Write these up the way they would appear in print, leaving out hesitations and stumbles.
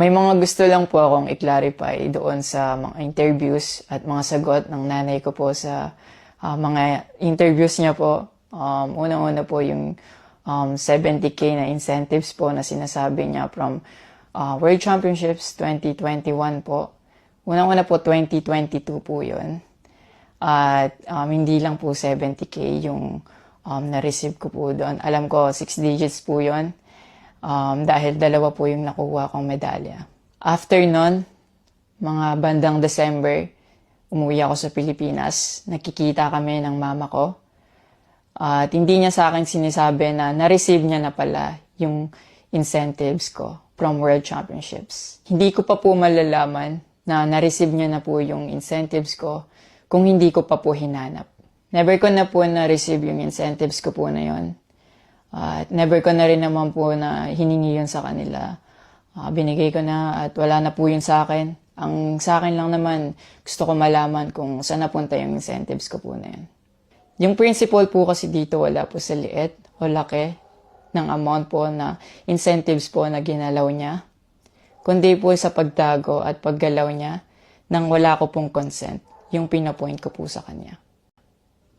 May mga gusto lang po akong i-clarify doon sa mga interviews at mga sagot ng nanay ko po sa mga interviews niya po. Unang-una po yung 70K na incentives po na sinasabi niya from World Championships 2021 po. Unang-una po 2022 po yun. At hindi lang po 70K yung na-receive ko po doon. Alam ko 6 digits po yun. Dahil dalawa po yung nakuha kong medalya. After nun, mga bandang December, umuwi ako sa Pilipinas. Nakikita kami ng mama ko. At hindi niya sa akin sinasabi na na-receive niya na pala yung incentives ko from World Championships. Hindi ko pa po malalaman na na-receive niya na po yung incentives ko kung hindi ko pa po hinanap. Never ko na po na-receive yung incentives ko po na yon. At never ko na rin naman po na hiningi yun sa kanila. Binigay ko na at wala na po yun sa akin. Ang sa akin lang naman, gusto ko malaman kung saan napunta yung incentives ko po na yun. Yung principle po kasi dito wala po sa liit o laki ng amount po na incentives po na ginalaw niya. Kundi po sa pagtago at paggalaw niya nang wala ko pong consent, yung pinapoint ko po sa kanya.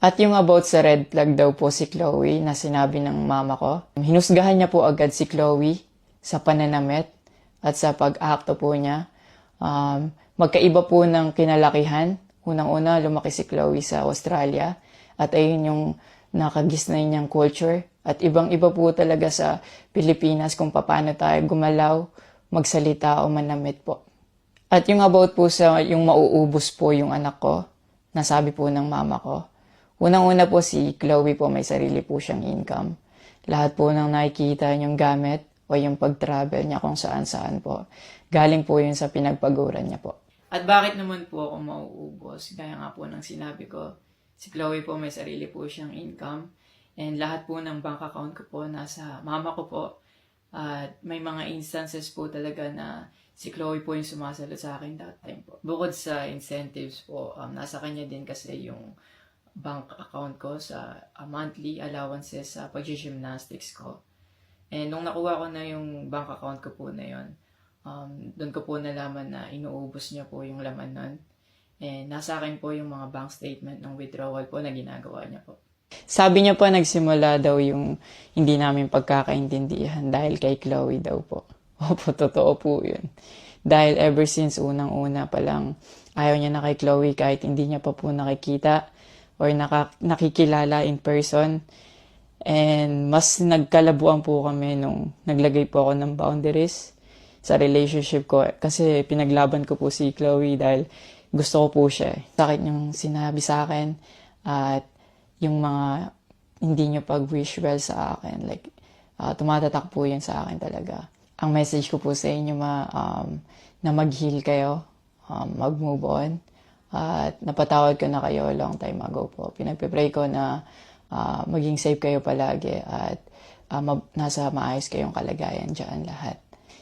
At yung about sa red flag daw po si Chloe na sinabi ng mama ko, hinusgahan niya po agad si Chloe sa pananamit at sa pag-acto po niya. Magkaiba po ng kinalakihan. Unang-una, lumaki si Chloe sa Australia at ayun yung nakagisnay niyang culture. At ibang-iba po talaga sa Pilipinas kung paano tayo gumalaw, magsalita o manamit po. At yung about po sa yung mauubos po yung anak ko, nasabi po ng mama ko. Unang-una po si Chloe po may sarili po siyang income. Lahat po ng nakikita niyang gamit o yung pag-travel niya kung saan-saan po. Galing po yun sa pinagpaguran niya po. At bakit naman po ako mauubos? Gaya nga po ng sinabi ko, si Chloe po may sarili po siyang income. And lahat po ng bank account ko po nasa mama ko po. At may mga instances po talaga na si Chloe po yung sumasalo sa akin that time po. Bukod sa incentives po, nasa kanya din kasi yung bank account ko sa monthly allowances sa pag-gymnastics ko. And nung nakuha ko na yung bank account ko po na yun, doon ko po nalaman na inuubos niya po yung laman nun. And nasa akin po yung mga bank statement ng withdrawal po na ginagawa niya po. Sabi niya po nagsimula daw yung hindi namin pagkakaintindihan dahil kay Chloe daw po. Opo, totoo po yun. Dahil ever since unang-una pa lang, ayaw niya na kay Chloe kahit hindi niya pa po nakikita or nakikilala in person. And mas nagkalabuan po kami nung naglagay po ako ng boundaries sa relationship ko. Kasi pinaglaban ko po si Chloe dahil gusto ko po siya. Sakit yung sinabi sa akin at yung mga hindi niyo pag-wish well sa akin. Like, tumatatak po yun sa akin talaga. Ang message ko po sa inyo na mag-heal kayo, mag-move on. At napatawad ko na kayo long time ago po. Pinagpipray ko na maging safe kayo palagi at nasa maayos kayong kalagayan dyan lahat.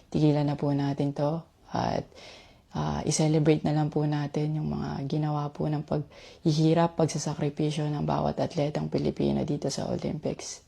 Tigilan na po natin to at i-celebrate na lang po natin yung mga ginawa po ng paghihirap, pagsasakripisyo ng bawat atletang Pilipino dito sa Olympics.